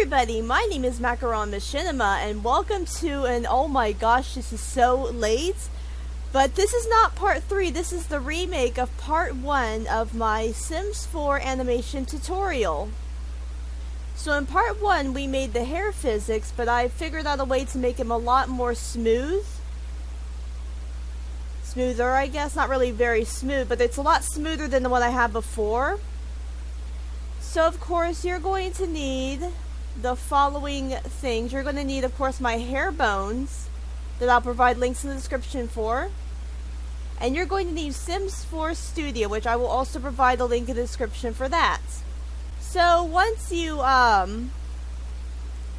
everybody, my name is Macaron Machinima and welcome to an oh my gosh, this is so late, but this is not part 3, this is the remake of part 1 of my Sims 4 animation tutorial. So in part 1 we made the hair physics, but I figured out a way to make him a lot more smoother I guess, not really very smooth, but it's a lot smoother than the one I had before. So of course you're going to need the following things. You're going to need, of course, my hair bones that I'll provide links in the description for. And you're going to need Sims 4 Studio, which I will also provide a link in the description for that. So once you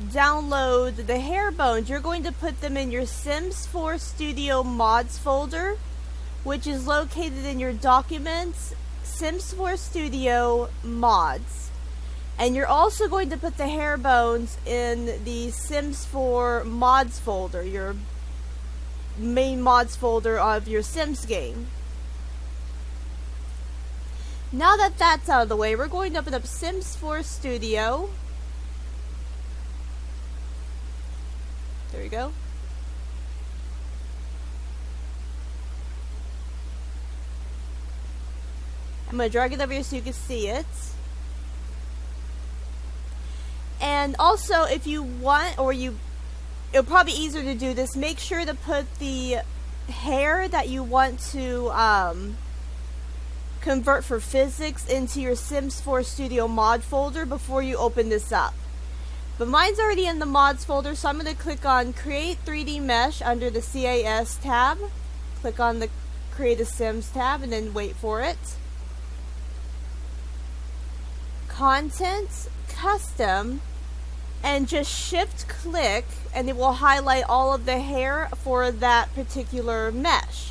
download the hair bones, you're going to put them in your Sims 4 Studio mods folder, which is located in your documents, Sims 4 Studio mods. And you're also going to put the hair bones in the Sims 4 mods folder, your main mods folder of your Sims game. Now that that's out of the way, we're going to open up Sims 4 Studio. There we go. I'm going to drag it over here so you can see it. And also, if you want, it'll probably be easier to do this, make sure to put the hair that you want to convert for physics into your Sims 4 Studio mod folder before you open this up. But mine's already in the mods folder, so I'm going to click on Create 3D Mesh under the CAS tab. Click on the Create a Sims tab and then wait for it. Content, Custom, and just shift click and it will highlight all of the hair for that particular mesh.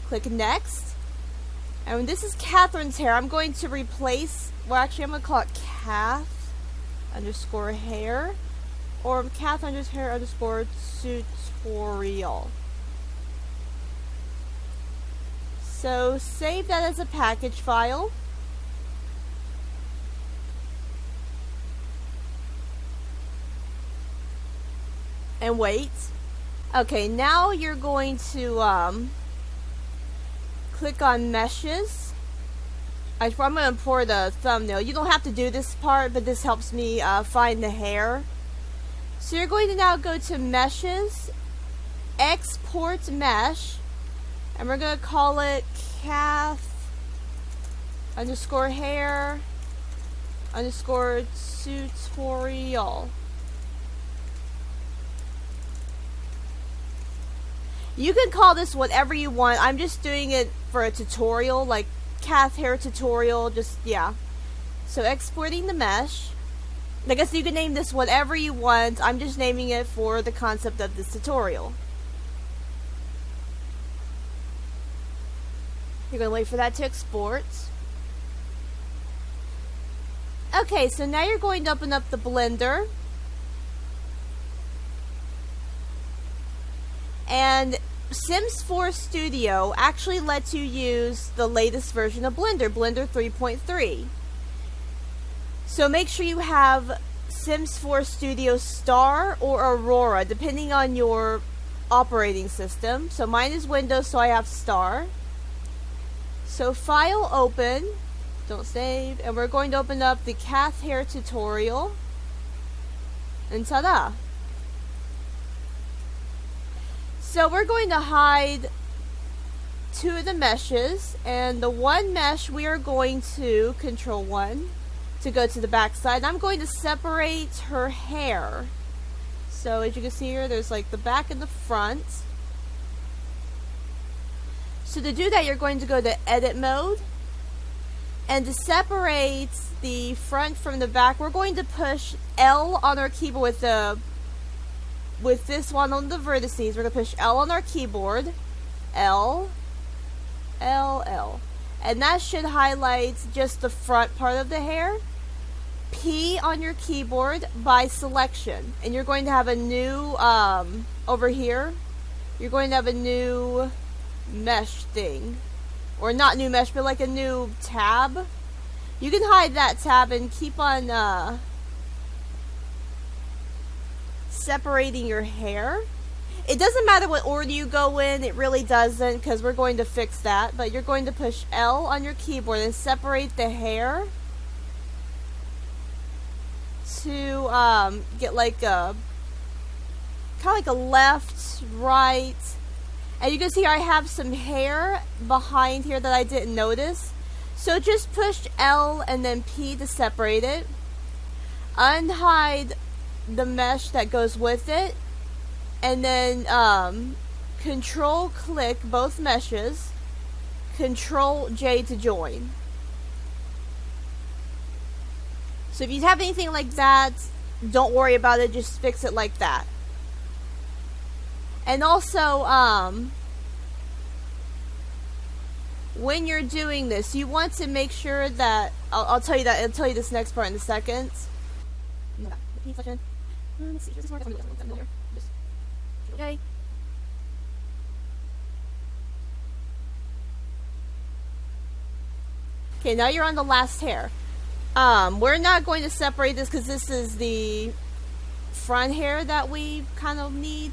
Click next. And this is Catherine's hair. I'm going to replace, well actually I'm going to call it Cath underscore hair or Cath hair underscore tutorial. So save that as a package file. And wait. Okay, now you're going to click on meshes. I'm going to import a thumbnail. You don't have to do this part, but this helps me find the hair. So you're going to now go to meshes, export mesh, and we're going to call it Cath underscore hair underscore tutorial. You can call this whatever you want. I'm just doing it for a tutorial, like Cath hair tutorial, just, yeah. So exporting the mesh. I guess you can name this whatever you want. I'm just naming it for the concept of this tutorial. You're going to wait for that to export. Okay, so now you're going to open up the Blender. And Sims 4 Studio actually lets you use the latest version of Blender, Blender 3.3. So make sure you have Sims 4 Studio Star or Aurora, depending on your operating system. So mine is Windows, so I have Star. So File, Open, don't save, and we're going to open up the Cath hair tutorial. And ta-da! So we're going to hide 2 of the meshes, and the one mesh we are going to control 1 to go to the back side. I'm going to separate her hair. So as you can see here, there's like the back and the front. So to do that, you're going to go to edit mode, and to separate the front from the back, we're going to push L on our keyboard with this one on the vertices. We're going to push L on our keyboard. L. And that should highlight just the front part of the hair. P on your keyboard by selection. And you're going to have a new, over here, you're going to have a new mesh thing. Or not new mesh, but like a new tab. You can hide that tab and keep on separating your hair. It doesn't matter what order you go in, it really doesn't, because we're going to fix that. But you're going to push L on your keyboard and separate the hair to get like a kind of like a left, right, and you can see I have some hair behind here that I didn't notice. So just push L and then P to separate it. Unhide the mesh that goes with it, and then control click both meshes, control J to join. So if you have anything like that, don't worry about it, just fix it like that. And also, when you're doing this, you want to make sure that I'll tell you this next part in a second. Let's see. Okay. Okay, now you're on the last hair. We're not going to separate this because this is the front hair that we kind of need.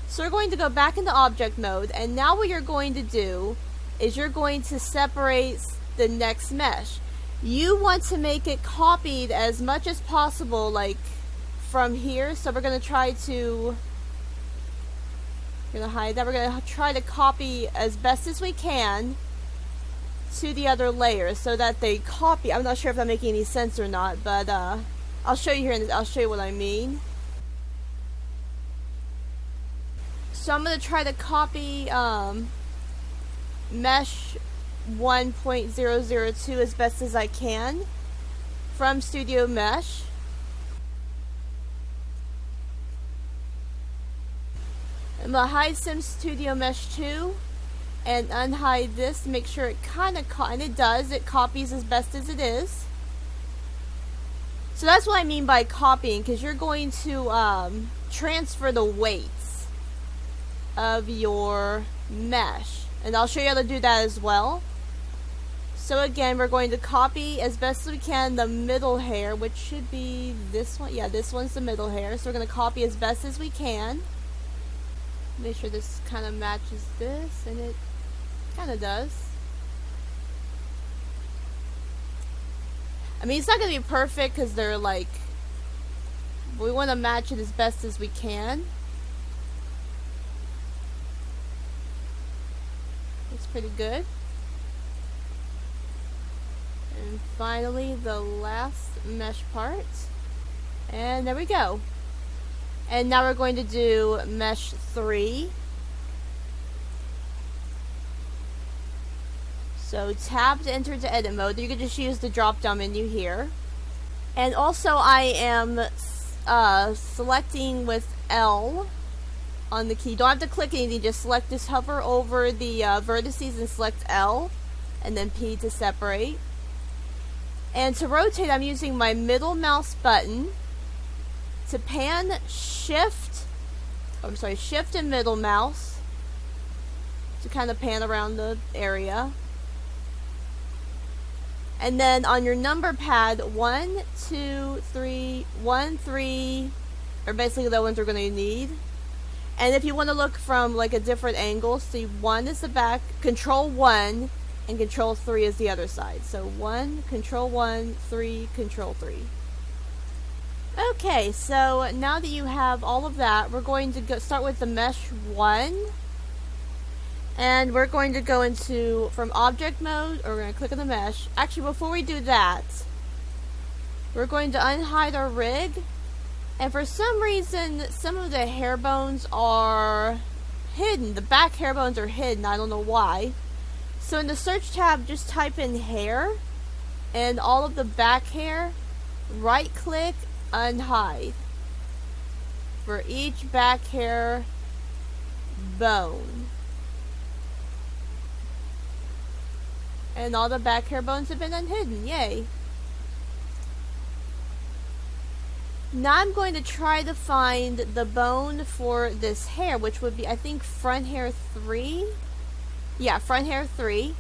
So we're going to go back into object mode, and now what you're going to do is you're going to separate the next mesh. You want to make it copied as much as possible, like from here. So we're going to try to, we're going to hide that. We're going to try to copy as best as we can to the other layers so that they copy. I'm not sure if I'm making any sense or not, but I'll show you here and I'll show you what I mean. So I'm going to try to copy mesh 1.002 as best as I can from Studio Mesh. I'm going to hide Sim Studio Mesh 2 and unhide this to make sure it kind of and it does. It copies as best as it is. So that's what I mean by copying, because you're going to transfer the weights of your mesh, and I'll show you how to do that as well. So again, we're going to copy as best as we can the middle hair, which should be this one. Yeah, this one's the middle hair. So we're going to copy as best as we can. Make sure this kind of matches this, and it kind of does. I mean, it's not going to be perfect because they're like, we want to match it as best as we can. It's pretty good. And finally, the last mesh part. And there we go. And now we're going to do mesh 3. So tab to enter to edit mode. You can just use the drop down menu here. And also I am selecting with L on the key. Don't have to click anything, just select, just hover over the vertices and select L, and then P to separate. And to rotate, I'm using my middle mouse button. To pan, shift and middle mouse to kind of pan around the area. And then on your number pad, 1, 2, 3, 1, 3 are basically the ones we're going to need. And if you want to look from like a different angle, see 1 is the back, control 1, and control 3 is the other side. So 1, control 1, 3, control 3. Okay, so now that you have all of that, we're going to start with the mesh 1. And we're going to go into, from object mode, or we're going to click on the mesh. Actually, before we do that, we're going to unhide our rig. And for some reason, some of the hair bones are hidden. The back hair bones are hidden. I don't know why. So in the search tab, just type in hair. And all of the back hair, right click, unhide. For each back hair bone. And all the back hair bones have been unhidden. Yay. Now I'm going to try to find the bone for this hair, which would be, I think, front hair 3. Yeah, front hair 3.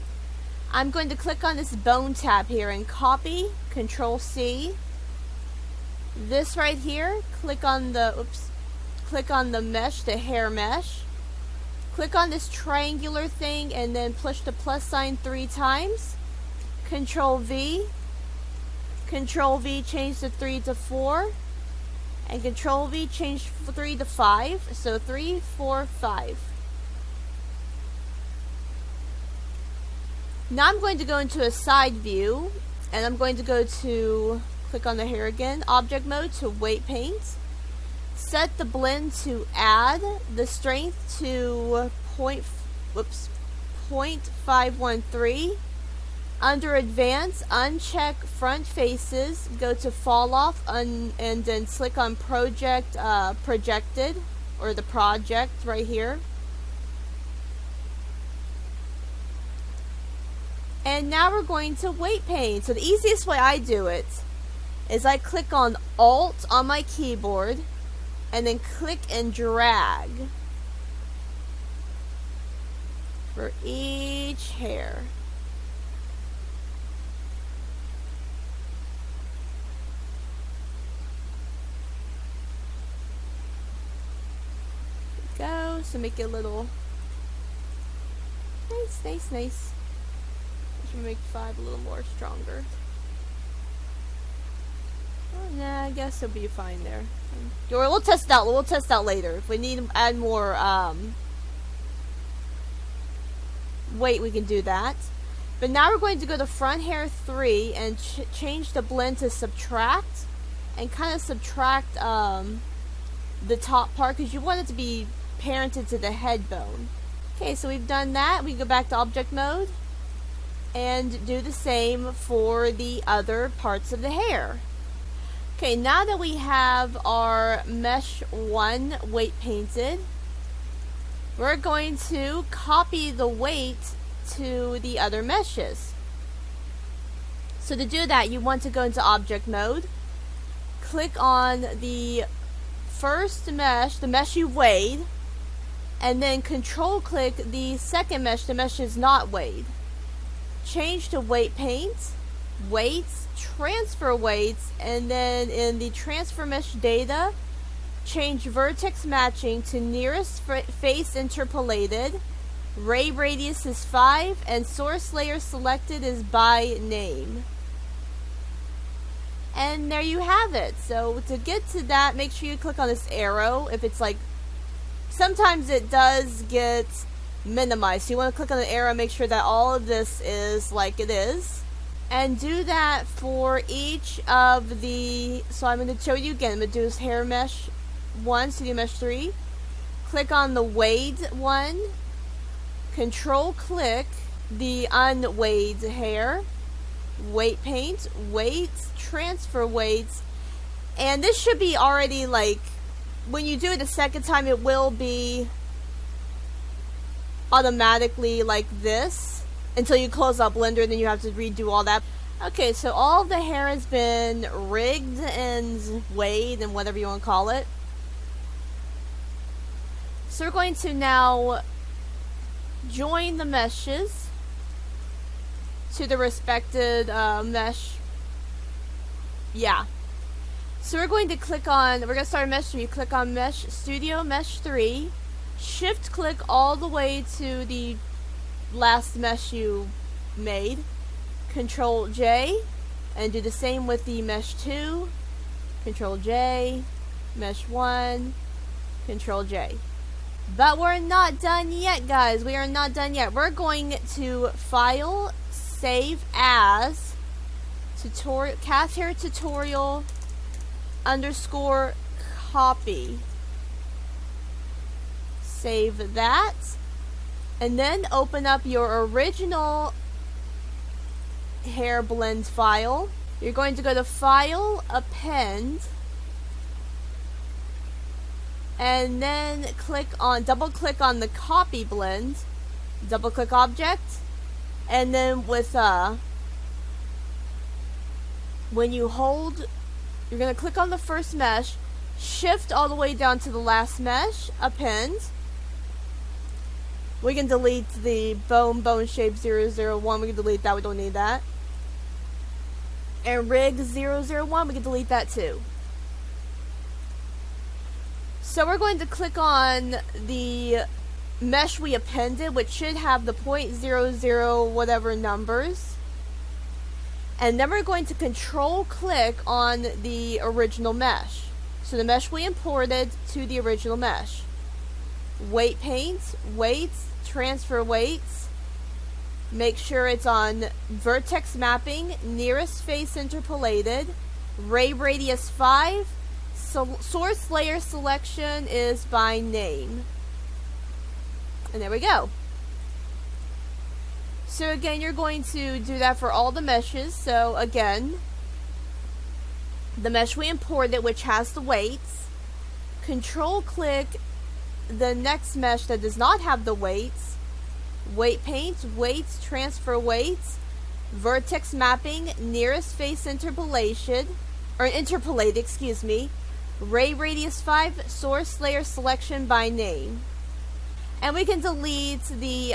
I'm going to click on this bone tab here and copy, control C, this right here, click on the mesh, the hair mesh. Click on this triangular thing and then push the plus sign 3 times. Control V. Control V, change the 3 to 4. And Control V, change 3 to 5. So 3, 4, 5. Now I'm going to go into a side view. And I'm going to go to, click on the hair again, object mode to weight paint. Set the blend to add, the strength to 0.513. Under advanced, uncheck front faces, go to fall off, and then click on projected, or the project right here. And now we're going to weight paint. So the easiest way I do it is I click on Alt on my keyboard and then click and drag for each hair. There we go. So make it a little nice. Make 5 a little more stronger. Oh, nah, I guess it'll be fine there. Or we'll test it out. We'll test out later. If we need to add more weight, we can do that. But now we're going to go to front hair 3 and change the blend to subtract, and kind of subtract the top part because you want it to be parented to the head bone. Okay, so we've done that. We can go back to object mode and do the same for the other parts of the hair. Okay, now that we have our mesh 1 weight painted, we're going to copy the weight to the other meshes. So to do that, you want to go into object mode, click on the first mesh, the mesh you weighed, and then control click the second mesh, the mesh is not weighed. Change to weight paint, weights, transfer weights, and then in the transfer mesh data, change vertex matching to nearest face interpolated, ray radius is 5, and source layer selected is by name. And there you have it. So to get to that, make sure you click on this arrow. If it's like, sometimes it does get minimize. So you want to click on the arrow, make sure that all of this is like it is, and do that for each of the, so I'm going to show you again. I'm going to do this hair mesh 1, studio mesh 3, click on the weighed one, control click the unweighed hair, weight paint, weights, transfer weights, and this should be already like, when you do it the second time, it will be automatically like this until you close out Blender, and then you have to redo all that. Okay, so all of the hair has been rigged and weighed and whatever you want to call it. So we're going to now join the meshes to the respected mesh. Yeah. So we're going to click on, we're going to start mesh 3. Click on mesh, studio mesh 3. Shift click all the way to the last mesh you made. Control J, and do the same with the mesh 2. Control J, mesh 1, Control J. But we're not done yet, guys. We are not done yet. We're going to file, save as, tutorial, cat hair tutorial _ copy. Save that, and then open up your original hair blend file. You're going to go to File, Append, and then double click on the copy blend, double click object, and then with when you hold, you're going to click on the first mesh, shift all the way down to the last mesh, append. We can delete the bone shape 001. We can delete that. We don't need that. And rig 001. We can delete that too. So we're going to click on the mesh we appended, which should have the 0.00 whatever numbers. And then we're going to control click on the original mesh. So the mesh we imported to the original mesh. Weight paint, weights, transfer weights. Make sure it's on vertex mapping, nearest face interpolated, ray radius 5, source layer selection is by name. And there we go. So again, you're going to do that for all the meshes. So again, the mesh we imported, which has the weights, control click the next mesh that does not have the weights, weight paint, weights, transfer weights, vertex mapping, nearest face interpolation, or interpolated, excuse me, ray radius 5, source layer selection by name. And we can delete the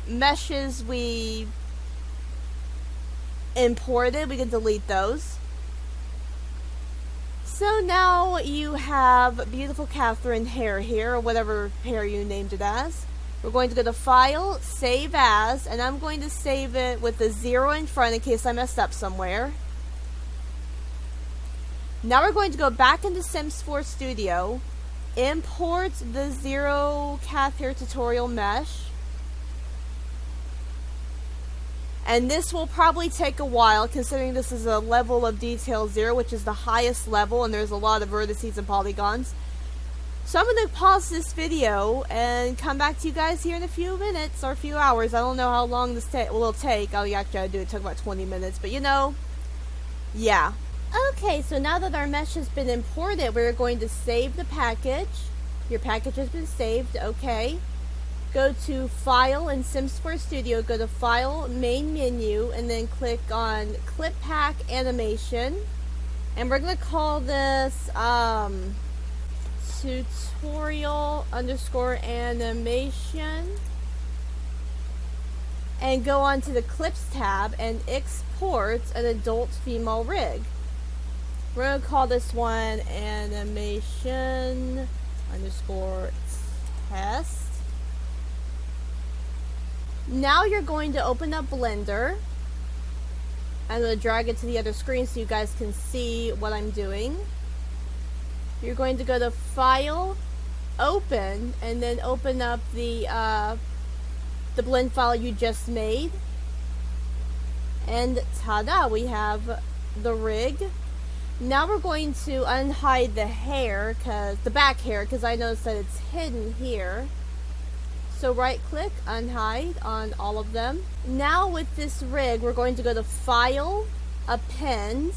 meshes we imported. We can delete those. So now you have beautiful Catherine hair here, or whatever hair you named it as. We're going to go to File, Save As, and I'm going to save it with a 0 in front in case I messed up somewhere. Now we're going to go back into Sims 4 Studio, import the Zero Cath Hair Tutorial mesh. And this will probably take a while, considering this is a level of detail 0, which is the highest level, and there's a lot of vertices and polygons. So I'm going to pause this video and come back to you guys here in a few minutes or a few hours. I don't know how long this will take. Oh, actually, I do. It took about 20 minutes, but you know, yeah. Okay, so now that our mesh has been imported, we're going to save the package. Your package has been saved. Okay. Go to File in Sims 4 Studio, go to File, Main Menu, and then click on Clip Pack Animation. And we're going to call this tutorial_animation. And go on to the Clips tab and export an adult female rig. We're going to call this one animation_test. Now you're going to open up Blender. I'm going to drag it to the other screen so you guys can see what I'm doing. You're going to go to File, Open, and then open up the blend file you just made. And ta-da, we have the rig. Now we're going to unhide the hair, the back hair, because I noticed that it's hidden here. So right click, unhide on all of them. Now with this rig, we're going to go to File, Append,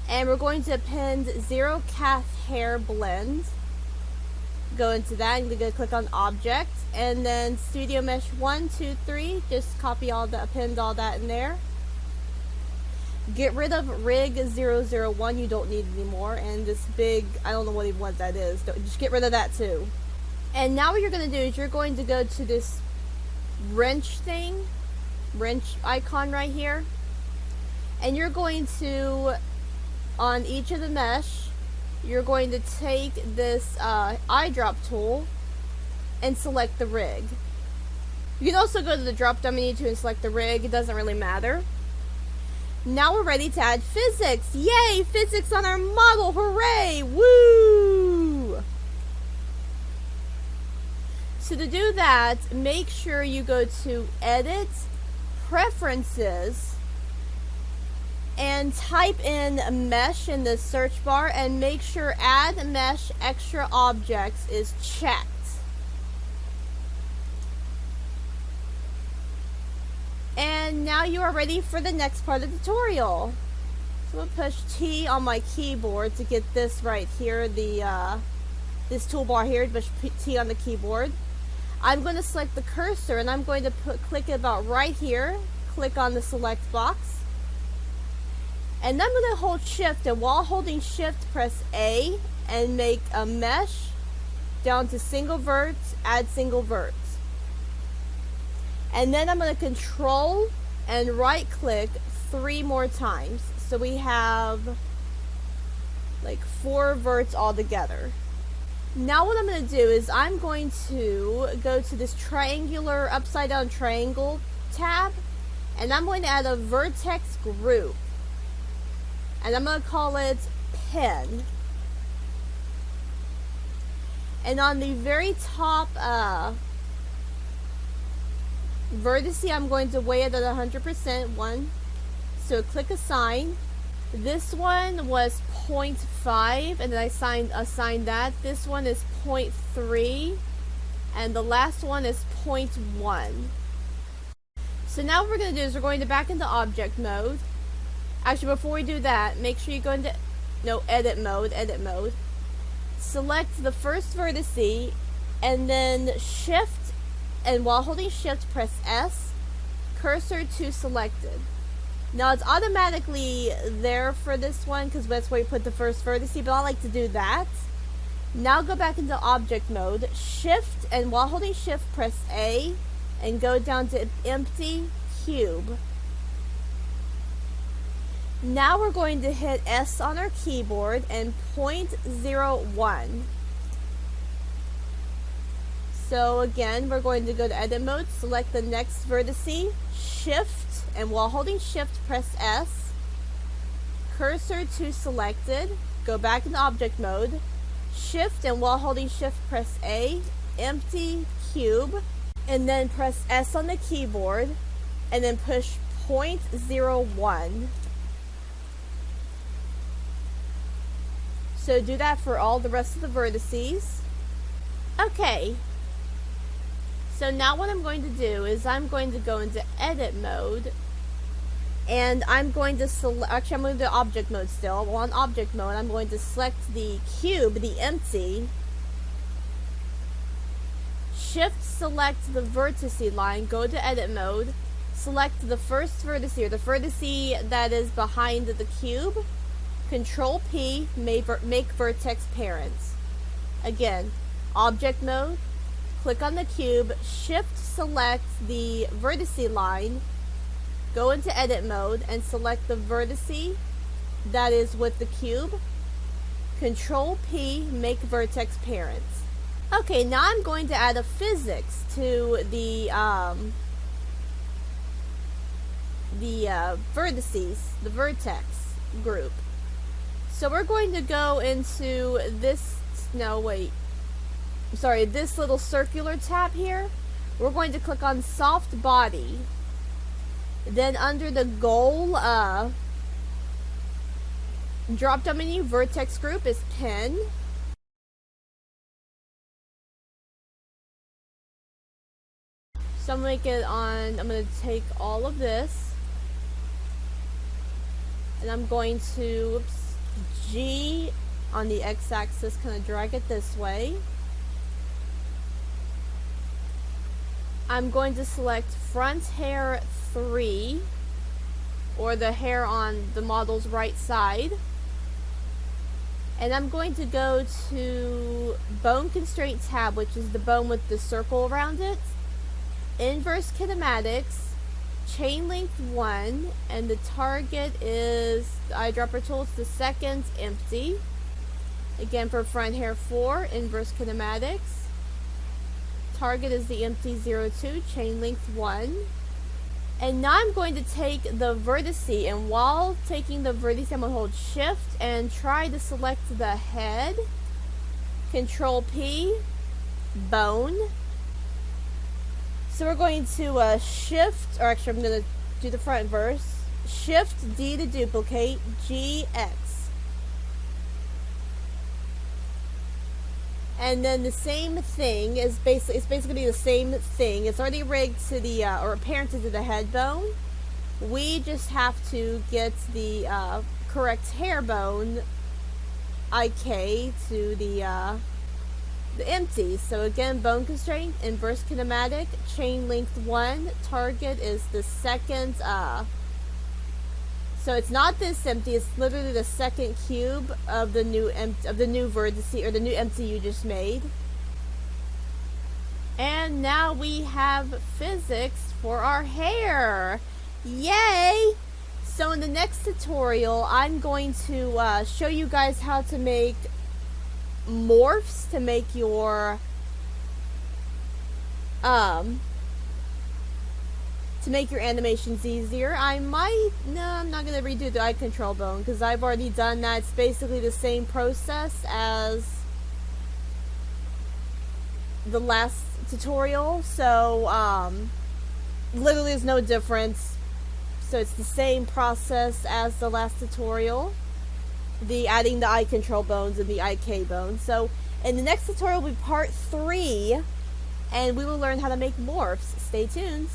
and we're going to append Zero Cath Hair Blend. Go into that and you're going to click on Object, and then Studio Mesh 1, 2, 3, just copy append all that in there. Get rid of Rig 001, you don't need it anymore, and this big, I don't know what that is, just get rid of that too. And now what you're going to do is you're going to go to this wrench icon right here. And you're going to, on each of the mesh, you're going to take this eyedrop tool and select the rig. You can also go to the drop down menu too and select the rig. It doesn't really matter. Now we're ready to add physics. Yay! Physics on our model. Hooray! Woo! So to do that, make sure you go to Edit, Preferences, and type in Mesh in the search bar, and make sure Add Mesh Extra Objects is checked. And now you are ready for the next part of the tutorial. So I'm going to push T on my keyboard to get this right here, this toolbar here, push T on the keyboard. I'm going to select the cursor and I'm going to click it about right here, click on the select box. And I'm going to hold shift, and while holding shift, press A and make a mesh down to single verts, add single verts. And then I'm going to control and right click 3 more times. So we have like 4 verts all together. Now what I'm going to do is I'm going to go to this triangular upside down triangle tab, and I'm going to add a vertex group, and I'm going to call it pen. And on the very top vertice, I'm going to weigh it at 100%. 1. So click assign. This one was 0.5, and then I assigned that. This one is 0.3, and the last one is 0.1. So now what we're going to do is we're going to back into object mode. Actually, before we do that, make sure you go into edit mode. Select the first vertice, and then shift, and while holding shift, press S, cursor to selected. Now it's automatically there for this one because that's where you put the first vertice, but I like to do that. Now go back into object mode, shift, and while holding shift, press A, and go down to empty cube. Now we're going to hit S on our keyboard and 0.01. So again, we're going to go to edit mode, select the next vertice, shift, and while holding shift, press S, cursor to selected, go back into object mode, shift, and while holding shift, press A, empty cube, and then press S on the keyboard, and then push 0.01. So do that for all the rest of the vertices. Okay. So now what I'm going to do is I'm going to go into edit mode, and I'm going to select, actually I'm going to do object mode still. Well, on object mode, I'm going to select the cube, the empty, shift select the vertice line, go to edit mode, select the first vertice, or the vertice that is behind the cube, Control P, make vertex parents. Again, object mode, click on the cube, shift select the vertice line, go into edit mode, and select the vertice that is with the cube, Control P, make vertex parents. Okay, now I'm going to add a physics to the vertices, the vertex group. So we're going to go into this, this little circular tab here. We're going to click on soft body. Then under the goal drop down menu, vertex group is pen. So I'm going to take all of this, and I'm going to, G on the x-axis, kind of drag it this way. I'm going to select front hair 3, or the hair on the model's right side. And I'm going to go to bone constraint tab, which is the bone with the circle around it. Inverse kinematics, chain length 1, and the target is the eyedropper tool. It's the second empty. Again, for front hair 4, inverse kinematics, target is the empty 02, chain length 1. And now I'm going to take the vertice, and while taking the vertice, I'm going to hold shift and try to select the head, Control P, bone. So we're going to shift, or actually I'm going to do the front verse, shift D to duplicate, GX. And then the same thing is basically the same thing. It's already rigged to the, or parented to the head bone. We just have to get the correct hair bone, IK, to the empty. So again, bone constraint, inverse kinematic, chain length 1, target is the second, so it's not this empty, it's literally the second cube of the new vertice, or the new empty you just made. And now we have physics for our hair. Yay! So in the next tutorial, I'm going to show you guys how to make morphs to make your animations easier. I'm not gonna redo the eye control bone because I've already done that. It's basically the same process as the last tutorial, so literally there's no difference. So it's the same process as the last tutorial, the adding the eye control bones and the IK bones. So in the next tutorial will be part 3, and we will learn how to make morphs. Stay tuned.